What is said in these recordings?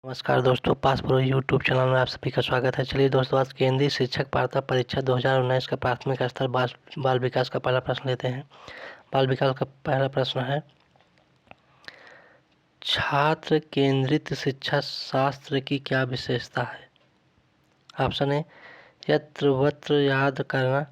नमस्कार दोस्तों, pass pro YouTube channel में आप सभी का स्वागत है। चलिए दोस्तों, आज केंद्रीय शिक्षक पात्रता परीक्षा 2019 का प्राथमिक स्तर बाल विकास का पहला प्रश्न लेते हैं। बाल विकास का पहला प्रश्न है, छात्र केंद्रित शिक्षा शास्त्र की क्या विशेषता है? ऑप्शन ए, यत्र वत्र याद करना।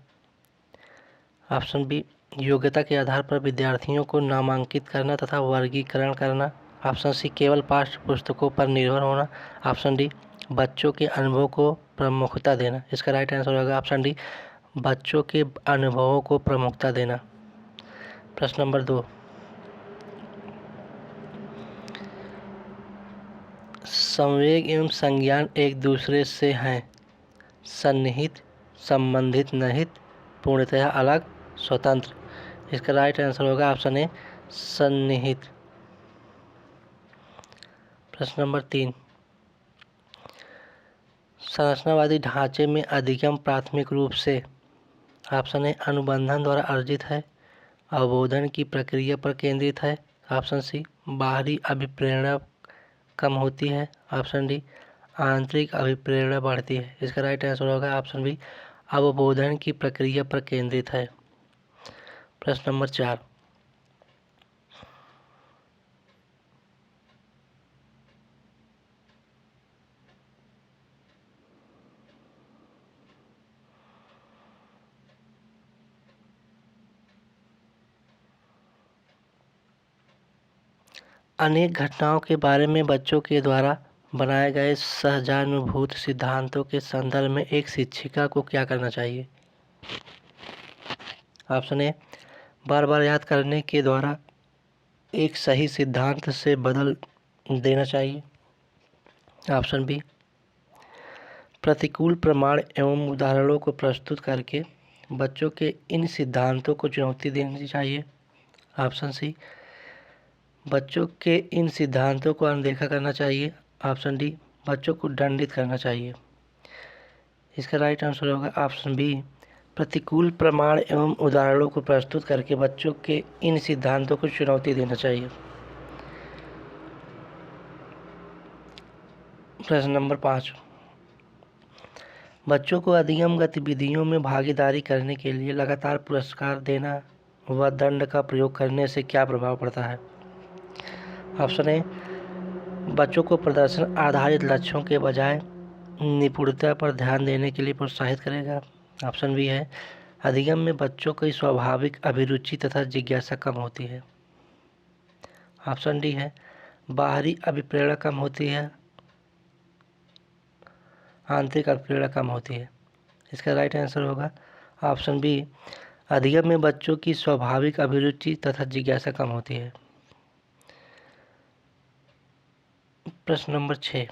ऑप्शन बी, योग्यता के आधार पर विद्यार्थियों को नामांकित करना तथा वर्गीकरण करना। ऑप्शन सी, केवल पाठ्य पुस्तकों पर निर्भर होना। ऑप्शन डी, बच्चों के अनुभव को प्रमुखता देना। इसका राइट आंसर होगा ऑप्शन डी, बच्चों के अनुभवों को प्रमुखता देना। प्रश्न नंबर 2, संवेग एवं संज्ञान एक दूसरे से हैं सन्निहित, संबंधित नहीं, पूर्णतः अलग, स्वतंत्र। इसका राइट आंसर होगा ऑप्शन ए, सन्निहित। प्रश्न नंबर 3, संरचनावादी ढांचे में अधिगम प्राथमिक रूप से ऑप्शन ए, अनुबंधन द्वारा अर्जित है, अवबोधन की प्रक्रिया पर केंद्रित है। ऑप्शन सी, बाहरी अभिप्रेरणा कम होती है। ऑप्शन डी, आंतरिक अभिप्रेरणा बढ़ती है। इसका राइट आंसर होगा ऑप्शन बी, अवबोधन की प्रक्रिया पर केंद्रित है। प्रश्न नंबर 4, अनेक घटनाओं के बारे में बच्चों के द्वारा बनाए गए सहजानुभूत सिद्धांतों के संदर्भ में एक शिक्षिका को क्या करना चाहिए? ऑप्शन ए, बार बार याद करने के द्वारा एक सही सिद्धांत से बदल देना चाहिए। ऑप्शन बी, प्रतिकूल प्रमाण एवं उदाहरणों को प्रस्तुत करके बच्चों के इन सिद्धांतों को चुनौती देनी चाहिए। ऑप्शन सी, बच्चों के इन सिद्धांतों को अनदेखा करना चाहिए। ऑप्शन डी, बच्चों को दंडित करना चाहिए। इसका राइट आंसर होगा ऑप्शन बी, प्रतिकूल प्रमाण एवं उदाहरणों को प्रस्तुत करके बच्चों के इन सिद्धांतों को चुनौती देना चाहिए। प्रश्न नंबर 5, बच्चों को अधिगम गतिविधियों में भागीदारी करने के लिए लगातार पुरस्कार देना व दंड का प्रयोग करने से क्या प्रभाव पड़ता है? ऑप्शन ए, बच्चों को प्रदर्शन आधारित लक्ष्यों के बजाय निपुणता पर ध्यान देने के लिए प्रोत्साहित करेगा। ऑप्शन बी है, अधिगम में बच्चों की स्वाभाविक अभिरुचि तथा जिज्ञासा कम होती है। ऑप्शन डी है, बाहरी अभिप्रेरणा कम होती है, आंतरिक अभिप्रेरणा कम होती है। इसका राइट आंसर होगा ऑप्शन बी, अधिगम में बच्चों की स्वाभाविक अभिरुचि तथा जिज्ञासा कम होती है। प्रश्न नंबर 6,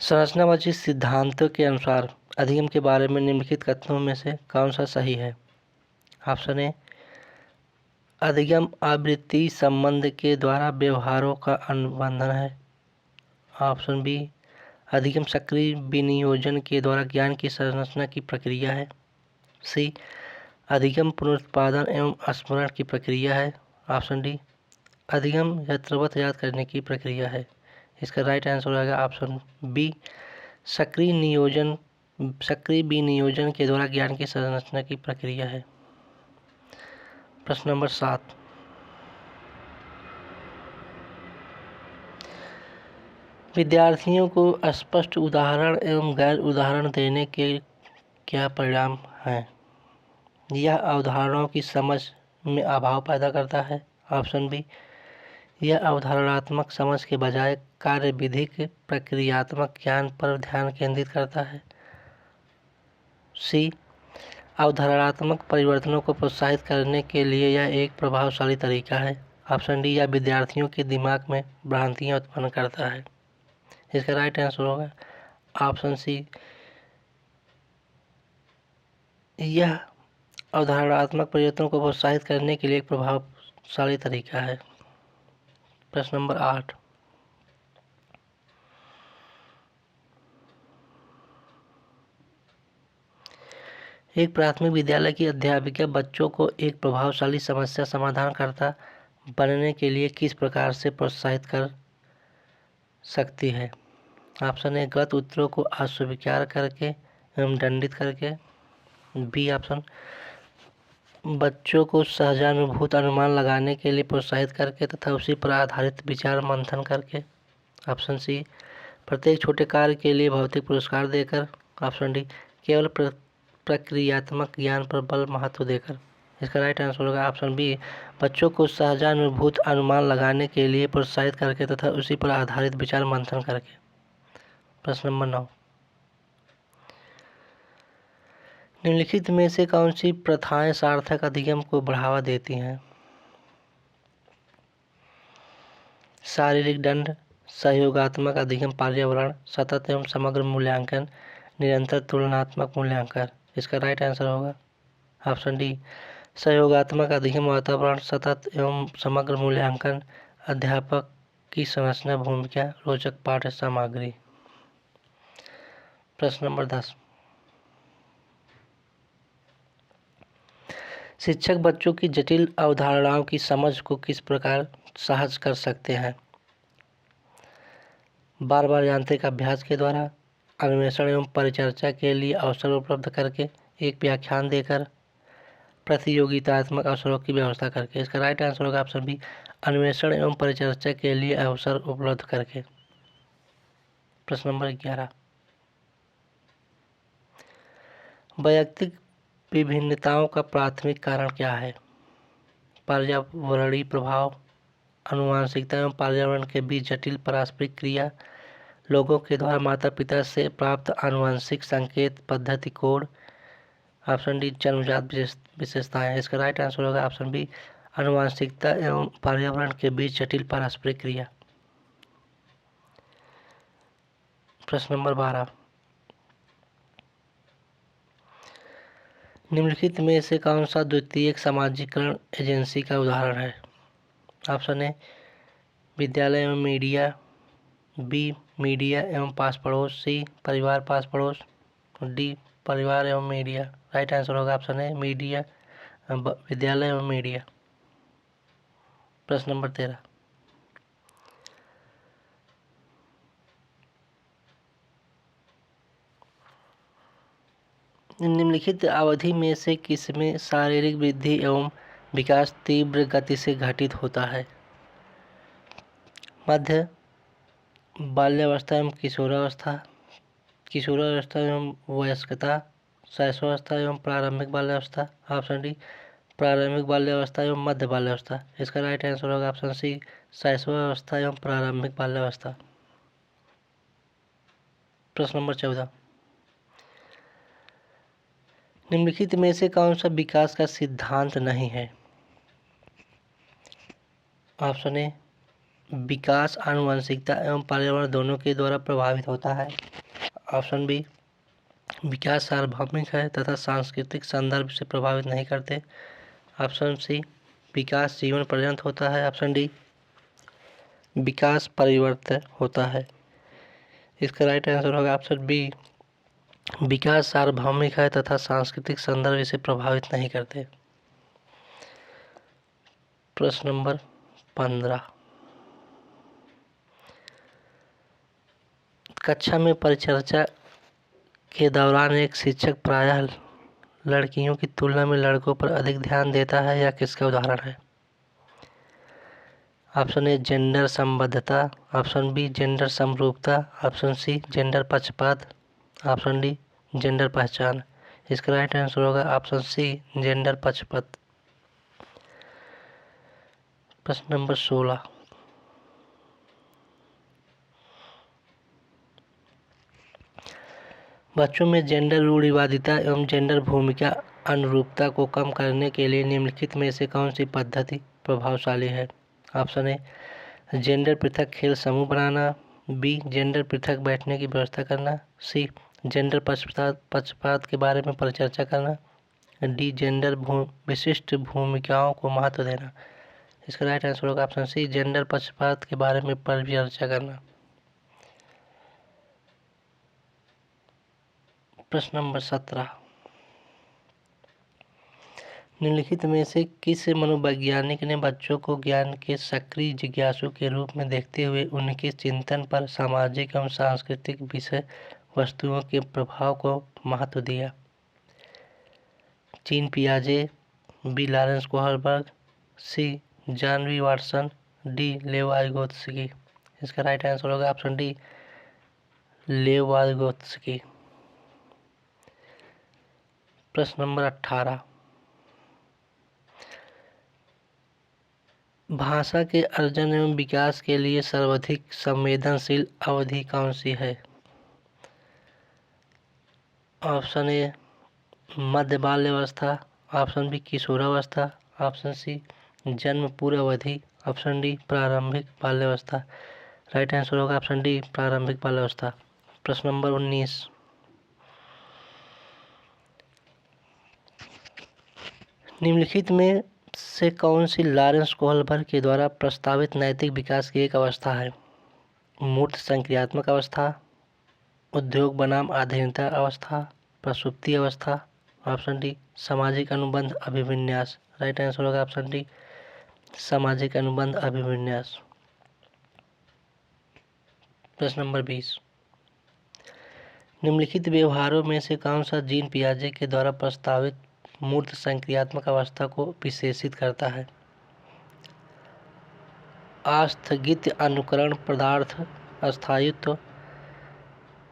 संरचनावादी सिद्धांतों के अनुसार अधिगम के बारे में निम्नलिखित कथनों में से कौन सा सही है? ऑप्शन ए, अधिगम आवृत्ति संबंध के द्वारा व्यवहारों का अनुबंधन है। ऑप्शन बी, अधिगम सक्रिय विनियोजन के द्वारा ज्ञान की संरचना की प्रक्रिया है। सी, अधिगम पुनरुत्पादन एवं स्मरण की प्रक्रिया है। ऑप्शन डी, अधिगम यथावत याद करने की प्रक्रिया है। इसका राइट आंसर होगा ऑप्शन बी, सक्रिय विनियोजन के द्वारा ज्ञान की संरचना की प्रक्रिया है। प्रश्न नंबर 7, विद्यार्थियों को स्पष्ट उदाहरण एवं गैर उदाहरण देने के क्या परिणाम हैं? यह अवधारणाओं की समझ में अभाव पैदा करता है। ऑप्शन बी, यह अवधारणात्मक समझ के बजाय कार्यविधिक प्रक्रियात्मक ज्ञान पर ध्यान केंद्रित करता है। सी, अवधारणात्मक परिवर्तनों को प्रोत्साहित करने के लिए यह एक प्रभावशाली तरीका है। ऑप्शन डी, यह विद्यार्थियों के दिमाग में भ्रांतियाँ उत्पन्न करता है। इसका राइट आंसर होगा ऑप्शन सी, यह अवधारणात्मक परिवर्तनों को प्रोत्साहित करने के लिए एक प्रभावशाली तरीका है। प्रश्न नंबर 8, एक प्राथमिक विद्यालय की अध्यापिका बच्चों को एक प्रभावशाली समस्या समाधान करता बनने के लिए किस प्रकार से प्रोत्साहित कर सकती है? ऑप्शन ए गलत उत्तरों को अस्वीकार करके एवं दंडित करके। बी ऑप्शन बच्चों को सहजानुभूत अनुमान लगाने के लिए प्रोत्साहित करके तथा उसी पर आधारित विचार मंथन करके। ऑप्शन सी प्रत्येक छोटे कार्य के लिए भौतिक पुरस्कार देकर। ऑप्शन डी केवल प्रक्रियात्मक ज्ञान पर बल महत्व देकर। इसका राइट आंसर होगा ऑप्शन बी बच्चों को सहजानुभूत अनुमान लगाने के लिए प्रोत्साहित करके तथा उसी पर आधारित विचार मंथन करके। प्रश्न नंबर 9, निम्नलिखित में से कौन सी प्रथाएं सार्थक अधिगम को बढ़ावा देती हैं? शारीरिक दंड, सहयोगात्मक अधिगम, पर्यावरण, सतत एवं समग्र मूल्यांकन, निरंतर तुलनात्मक मूल्यांकन। इसका राइट आंसर होगा ऑप्शन डी सहयोगात्मक अधिगम, वातावरण, सतत एवं समग्र मूल्यांकन, अध्यापक की संरचना, भूमिका, रोचक पाठ्य सामग्री। प्रश्न नंबर 10, शिक्षक बच्चों की जटिल अवधारणाओं की समझ को किस प्रकार सहज कर सकते हैं? बार बार यांत्रिक अभ्यास के द्वारा, अन्वेषण एवं परिचर्चा के लिए अवसर उपलब्ध करके, एक व्याख्यान देकर, प्रतियोगितात्मक अवसरों की व्यवस्था करके। इसका राइट आंसर होगा ऑप्शन बी अन्वेषण एवं परिचर्चा के लिए अवसर उपलब्ध करके। प्रश्न नंबर 11, वैयक्तिक विभिन्नताओं का प्राथमिक कारण क्या है? पर्यावरणीय प्रभाव, आनुवंशिकता एवं पर्यावरण के बीच जटिल पारस्परिक क्रिया, लोगों के द्वारा माता पिता से प्राप्त आनुवंशिक संकेत पद्धति कोड। ऑप्शन डी जन्मजात विशेषताएं। इसका राइट आंसर होगा ऑप्शन बी आनुवंशिकता एवं पर्यावरण के बीच जटिल पारस्परिक क्रिया। प्रश्न नंबर 12, निम्नलिखित में से कौन सा द्वितीयक समाजीकरण एजेंसी का उदाहरण है? ऑप्शन ए विद्यालय एवं मीडिया, बी मीडिया एवं पास पड़ोस, सी परिवार पास पड़ोस, डी परिवार एवं मीडिया। राइट आंसर होगा ऑप्शन ए मीडिया, विद्यालय एवं मीडिया। प्रश्न नंबर 13, निम्नलिखित अवधि में से किसमें शारीरिक वृद्धि एवं विकास तीव्र गति से घटित होता है? मध्य बाल्यावस्था एवं किशोरावस्था, किशोरावस्था एवं वयस्कता, शैशवावस्था एवं प्रारंभिक बाल्यावस्था। ऑप्शन डी प्रारंभिक बाल्यावस्था एवं मध्य बाल्यावस्था। इसका राइट आंसर होगा ऑप्शन सी शैशवावस्था एवं प्रारंभिक बाल्यावस्था। प्रश्न नंबर 14, निम्नलिखित में से कौन सा विकास का सिद्धांत नहीं है? ऑप्शन ए विकास आनुवंशिकता एवं पर्यावरण दोनों के द्वारा प्रभावित होता है। ऑप्शन बी विकास सार्वभौमिक है तथा सांस्कृतिक संदर्भ से प्रभावित नहीं करते। ऑप्शन सी विकास जीवन पर्यंत होता है। ऑप्शन डी विकास परिवर्तन होता है। इसका राइट आंसर होगा ऑप्शन बी विकास सार्वभौमिक है तथा सांस्कृतिक संदर्भ इसे प्रभावित नहीं करते। प्रश्न नंबर 15, कक्षा में परिचर्चा के दौरान एक शिक्षक प्रायः लड़कियों की तुलना में लड़कों पर अधिक ध्यान देता है, या किसका उदाहरण है? ऑप्शन ए जेंडर संबद्धता, ऑप्शन बी जेंडर समरूपता, ऑप्शन सी जेंडर पक्षपात, ऑप्शन डी जेंडर पहचान। इसका राइट आंसर होगा ऑप्शन सी जेंडर पक्षपात। प्रश्न नंबर 16, बच्चों में जेंडर रूढ़िवादिता एवं जेंडर भूमिका अनुरूपता को कम करने के लिए निम्नलिखित में से कौन सी पद्धति प्रभावशाली है? ऑप्शन ए जेंडर पृथक खेल समूह बनाना, बी जेंडर पृथक बैठने की व्यवस्था करना, सी जेंडर पक्षपात के बारे में परिचर्चा करना, डी जेंडर विशिष्ट भूमिकाओं को महत्व देना। इसका राइट आंसर होगा ऑप्शन सी जेंडर पक्षपात के बारे में परिचर्चा करना। प्रश्न नंबर 17, निम्नलिखित में से किस मनोवैज्ञानिक ने बच्चों को ज्ञान के सक्रिय जिज्ञासु के रूप में देखते हुए उनके चिंतन पर सामाजिक एवं सांस्कृतिक विषय वस्तुओं के प्रभाव को महत्व दिया? जीन पियाजे, B Lawrence Kohlberg, C John B Watson, D Lev Vygotsky. इसका राइट आंसर होगा ऑप्शन डी, लेव वाइगोत्स्की। प्रश्न नंबर 18, भाषा के अर्जन एवं विकास के लिए सर्वाधिक संवेदनशील अवधि कौन सी है? ऑप्शन ए मध्य बाल्यावस्था, ऑप्शन बी किशोरावस्था, ऑप्शन सी जन्म पूर्व अवधि, ऑप्शन डी प्रारंभिक बाल्यावस्था। राइट आंसर होगा ऑप्शन डी, प्रारंभिक बाल्यावस्था। प्रश्न नंबर 19, निम्नलिखित में से कौन सी लॉरेंस कोहलबर्ग के द्वारा प्रस्तावित नैतिक विकास की एक अवस्था है? मूर्त संक्रियात्मक अवस्था, उद्योग बनाम अधीनता अवस्था, प्रसुप्ति अवस्था, ऑप्शन डी सामाजिक अनुबंध अभिविन्यास। राइट आंसर होगा ऑप्शन डी, सामाजिक अनुबंध अभिविन्यास। प्रश्न नंबर 20, निम्नलिखित व्यवहारों में से कौन सा जीन पियाजे के द्वारा प्रस्तावित मूर्त संक्रियात्मक अवस्था को विशेषित करता है? आस्थगित अनुकरण, पदार्थ अस्थायित्व,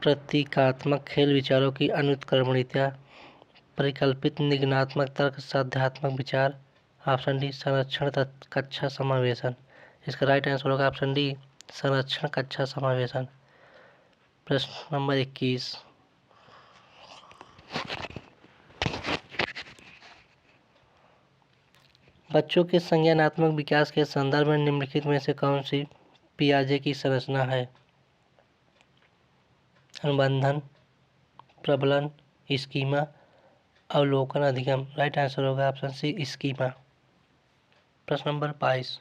प्रतीकात्मक खेल, विचारों की अनुत्क्रमणीयता, परिकल्पित निगमनात्मक तर्क, साध्यात्मक विचार, ऑप्शन डी संरक्षण कक्षा समावेशन। इसका राइट आंसर होगा ऑप्शन डी, संरक्षण कक्षा समावेशन। प्रश्न नंबर 21, बच्चों के संज्ञानात्मक विकास के संदर्भ में निम्नलिखित में से कौन सी पियाजे की संरचना है? अनुबंधन, प्रबलन, स्कीमा, अवलोकन, अधिगम। राइट आंसर होगा ऑप्शन सी स्कीमा। प्रश्न नंबर 22,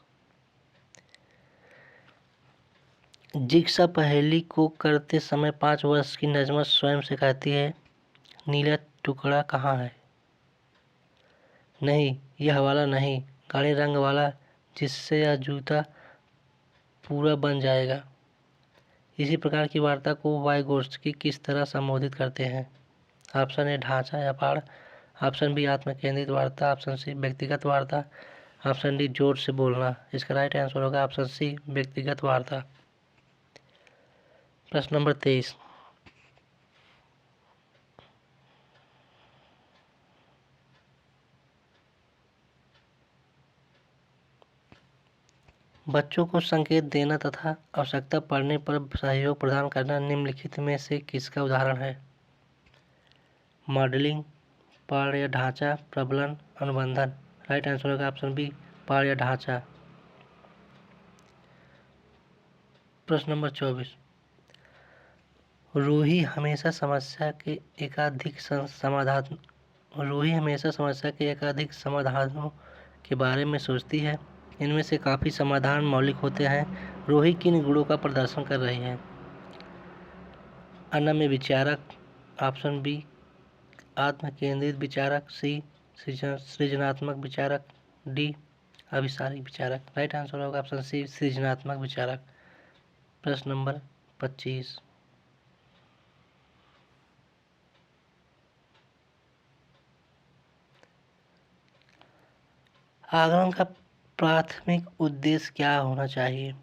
जिग्सा पहेली को करते समय 5 वर्ष की नजमा स्वयं से कहती है, नीला टुकड़ा कहाँ है? नहीं, यह वाला नहीं, गाढ़े रंग वाला जिससे यह जूता पूरा बन जाएगा। इसी प्रकार की वार्ता को वाइगोत्स्की किस तरह संबोधित करते हैं? ऑप्शन ए ढांचा या पाड़, ऑप्शन बी आत्मकेंद्रित वार्ता, ऑप्शन सी व्यक्तिगत वार्ता, ऑप्शन डी जोर से बोलना। इसका राइट आंसर होगा ऑप्शन सी व्यक्तिगत वार्ता। प्रश्न नंबर 23, बच्चों को संकेत देना तथा आवश्यकता पड़ने पर सहयोग प्रदान करना निम्नलिखित में से किसका उदाहरण है? मॉडलिंग, पाड़ या ढांचा, प्रबलन, अनुबंधन। राइट आंसर होगा ऑप्शन बी पाड़ या ढांचा। प्रश्न नंबर 24, रूही हमेशा समस्या के एकाधिक समाधानों के बारे में सोचती है। इनमें से काफ़ी समाधान मौलिक होते हैं। रूही किन गुणों का प्रदर्शन कर रही है? अनम्य विचारक, ऑप्शन बी आत्मकेंद्रित विचारक, सी सृजनात्मक विचारक, डी अभिसारिक विचारक। राइट आंसर होगा ऑप्शन सी सृजनात्मक विचारक। प्रश्न नंबर 25, आगमन का प्राथमिक उद्देश्य क्या होना चाहिए?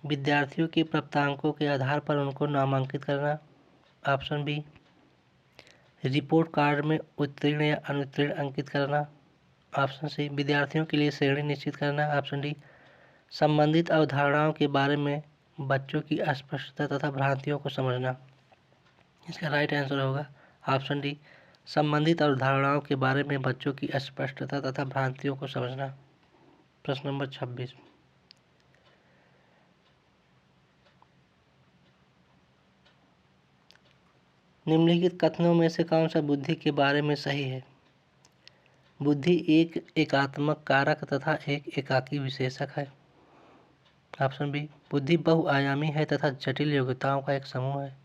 विद्यार्थियों के प्राप्तांकों के आधार पर उनको नामांकित करना, ऑप्शन बी रिपोर्ट कार्ड में उत्तीर्ण या अनुत्तीर्ण अंकित करना, ऑप्शन सी विद्यार्थियों के लिए श्रेणी निश्चित करना, ऑप्शन डी संबंधित अवधारणाओं के बारे में बच्चों की अस्पष्टता तथा भ्रांतियों को समझना। इसका राइट आंसर होगा ऑप्शन डी संबंधित अवधारणाओं के बारे में बच्चों की अस्पष्टता तथा भ्रांतियों को समझना। प्रश्न नंबर 26, निम्नलिखित कथनों में से कौन सा बुद्धि के बारे में सही है? बुद्धि एक एकात्मक कारक तथा एक एकाकी विशेषक है। ऑप्शन बी बुद्धि बहुआयामी है तथा जटिल योग्यताओं का एक समूह है।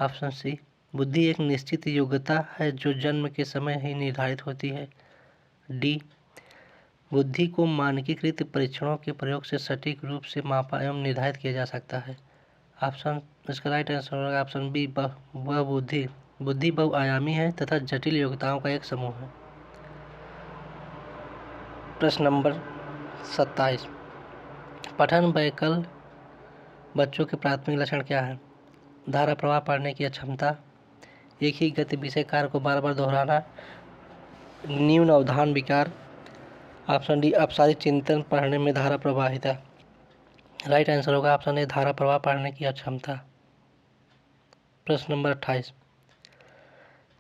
ऑप्शन सी बुद्धि एक निश्चित योग्यता है जो जन्म के समय ही निर्धारित होती है। डी, बुद्धि को मानकीकृत परीक्षणों के प्रयोग से सटीक रूप से मापा एवं निर्धारित किया जा सकता है। इसका राइट आंसर होगा ऑप्शन बी, वह बुद्धि बहुआयामी है तथा जटिल योग्यताओं का एक समूह है। प्रश्न नंबर 27, पठन वैकल्य बच्चों के प्राथमिक लक्षण क्या है? धारा प्रवाह पढ़ने की अक्षमता, एक ही गति विषय कार्य को बार बार दोहराना, न्यून अवधान विकार, ऑप्शन डी, अपसारी चिंतन पढ़ने में धारा प्रवाहिता। राइट आंसर होगा ऑप्शन ए, धारा प्रवाह पढ़ने की अक्षमता। प्रश्न नंबर 28,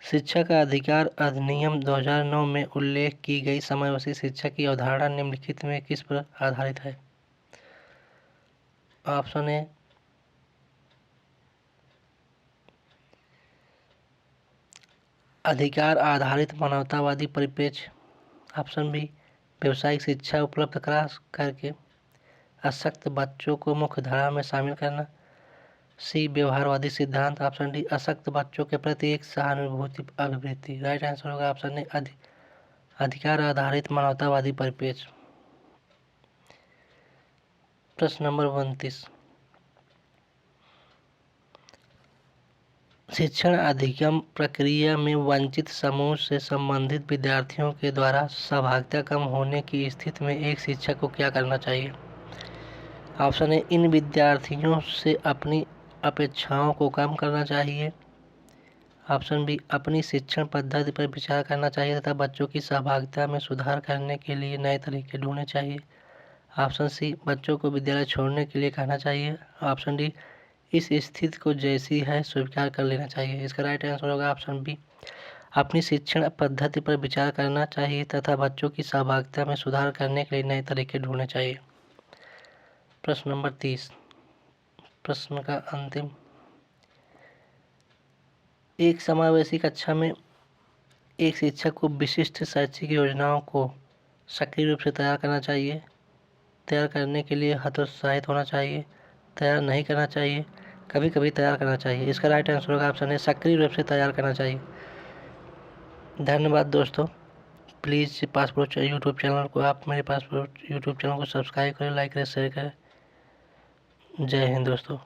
शिक्षा का अधिकार अधिनियम 2009 में उल्लेख की गई समयावधि शिक्षा की अवधारणा निम्नलिखित में किस पर आधारित है? ऑप्शन ए, अधिकार आधारित मानवतावादी परिप्रेक्ष्य, ऑप्शन बी, व्यावसायिक शिक्षा उपलब्ध करा करके अशक्त बच्चों को मुख्य धारा में शामिल करना, सी, व्यवहारवादी सिद्धांत, ऑप्शन डी, अशक्त बच्चों के प्रति एक सहानुभूति अभिवृत्ति। राइट आंसर होगा ऑप्शन ए, अधिकार आधारित मानवतावादी परिप्रेक्ष्य। प्रश्न नंबर 29, शिक्षण अधिगम प्रक्रिया में वंचित समूह से संबंधित विद्यार्थियों के द्वारा सहभागिता कम होने की स्थिति में एक शिक्षक को क्या करना चाहिए? ऑप्शन ए, इन विद्यार्थियों से अपनी अपेक्षाओं को कम करना चाहिए, ऑप्शन बी, अपनी शिक्षण पद्धति पर विचार करना चाहिए तथा बच्चों की सहभागिता में सुधार करने के लिए नए तरीके ढूंढने चाहिए, ऑप्शन सी, बच्चों को विद्यालय छोड़ने के लिए कहना चाहिए, ऑप्शन डी, इस स्थिति को जैसी है स्वीकार कर लेना चाहिए। इसका राइट आंसर होगा ऑप्शन बी, अपनी शिक्षण पद्धति पर विचार करना चाहिए तथा बच्चों की सहभागिता में सुधार करने के लिए नए तरीके ढूंढने चाहिए। प्रश्न नंबर 30, प्रश्न का अंतिम, एक समावेशी कक्षा में एक शिक्षक को विशिष्ट शैक्षिक योजनाओं को सक्रिय रूप से तैयार करने के लिए हतोत्साहित होना चाहिए, तैयार नहीं करना चाहिए, कभी कभी तैयार करना चाहिए। इसका राइट आंसर होगा ऑप्शन है, सक्रिय रूप से तैयार करना चाहिए। धन्यवाद दोस्तों। प्लीज़ पासपोर्ट यूट्यूब चैनल को मेरे पासपोर्ट यूट्यूब चैनल को सब्सक्राइब करें, लाइक करें, शेयर करें। जय हिंद दोस्तों।